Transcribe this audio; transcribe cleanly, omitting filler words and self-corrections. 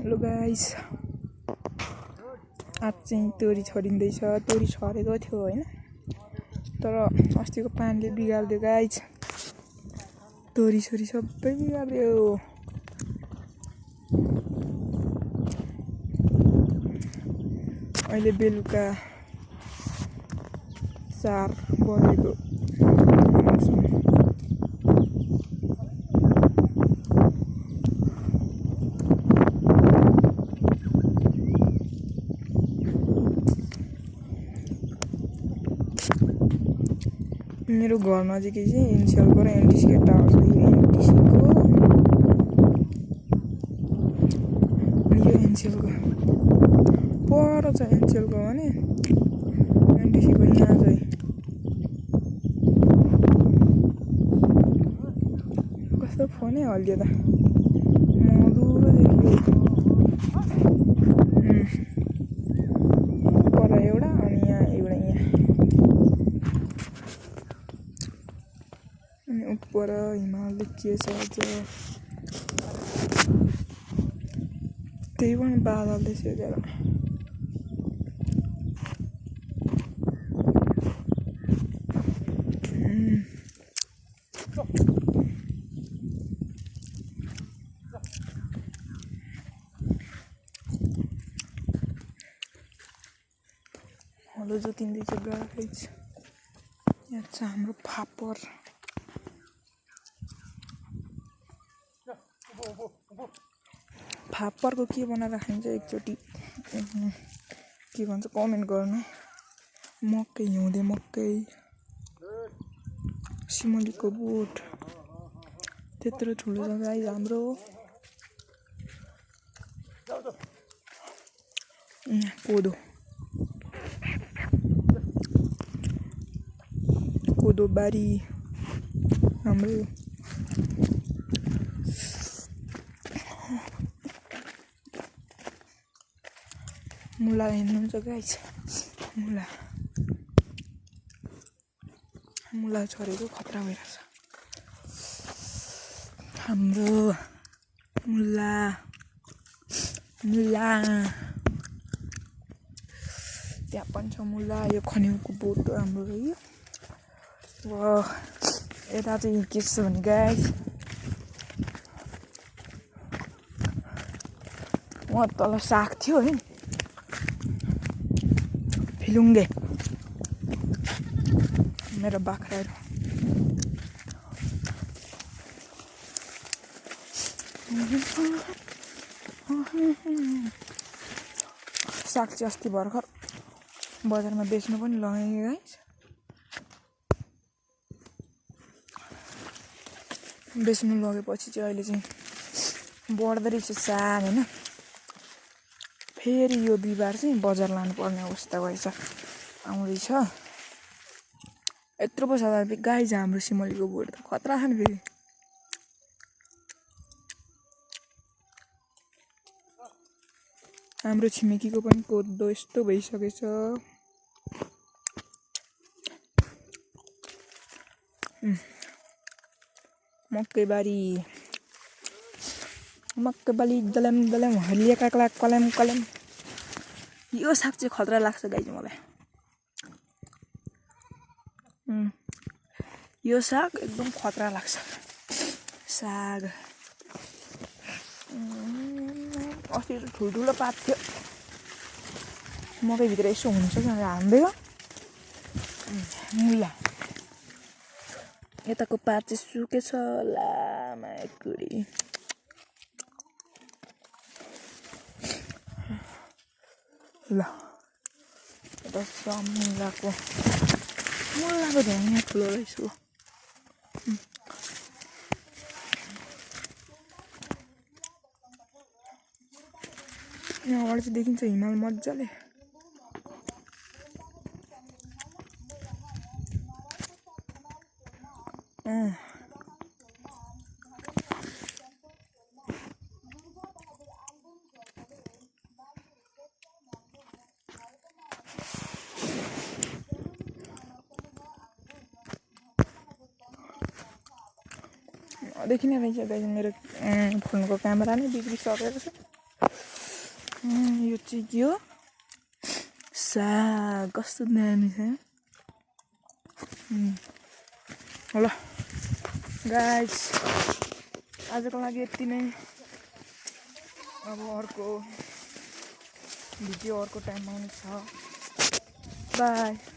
Hello guys, आज चाहिँ तोरी छरिँदैछ। तोरी छरेको थियो हैन, तर अस्तिको पानीले बिगार्दियो गाइस। तोरी छोरी सबै बिगार्दियो। अहिले बेलुका 4 बजेको मेरो घर नजिकै चाहिँ एनसीएलको र एनटीसीको टावर छ। यो एनसीएलको पर छ। एनसीएलको भने एनटीसीको यहाँ चाहिँ कस्तो फोनै हल्लियो त मधुरो देखियो। पर एउटा अनि यहाँ एउटा अनि ऊपर हिमाल देखिएछ। त्यही पनि बादलले सेकेर हलो जोतिँदैछ गाइस। यहाँ छ हाम्रो फापर। फापरको के बनाएर खाइन्छ एकचोटि के भन्छ कमेन्ट गर्नु। मकै हिउँदे मकै, सिमलीको बोट त्यत्रो ठुलो छ गाइस हाम्रो। कोदो बारी हाम्रो। मुला हेर्नुहुन्छ गाइस, मुला छरेको खतरा भइरहेछ हाम्रो। मुला त्यहाँ पनि छ मुला। यो खन्युको बोट हाम्रो यो। यता चाहिँ के छ भने गाइस, वहाँ तल साग थियो है, फिलुङ्गे मेरो बाख्राहरू। साग चाहिँ अस्ति भर्खर बजारमा बेच्नु पनि लगेँ गाइस। बेच्नु लगेपछि चाहिँ अहिले चाहिँ बढ्दो रहेछ साग होइन। फेरि यो बिहिबार चाहिँ बजार लानुपर्ने अवस्था भएछ, आउँदैछ। यत्रो पो छ गाइस हाम्रो सिमलीको बोट त खतरा छ नि। फेरि हाम्रो छिमेकीको पनि कोदो यस्तो भइसकेछ। मकैबारी दलम हलिएका कलम। यो साग चाहिँ खतरा लाग्छ गाइस मलाई। यो साग एकदम खतरा लाग्छ साग। अस्ति त ठुल्ठुलो पात थियो, मकैभित्र यसो हुन्छ भनेर हान्दियो। मुला यताको पात चाहिँ सुकेछ लामा कुडी। ल यता मुलाको ध्यान ठुलो रहेछ। यहाँबाट चाहिँ देखिन्छ हिमाल मजाले। देखिने रहेछ गाइस, मेरो फोनको क्यामेरा नै बिग्रिसकेको छ। यो चाहिँ के हो साग कस्तो दामी छ ल गाइस आजको लागि यति नै अब अर्को भिडियो अर्को टाइममा आउनेछ बाई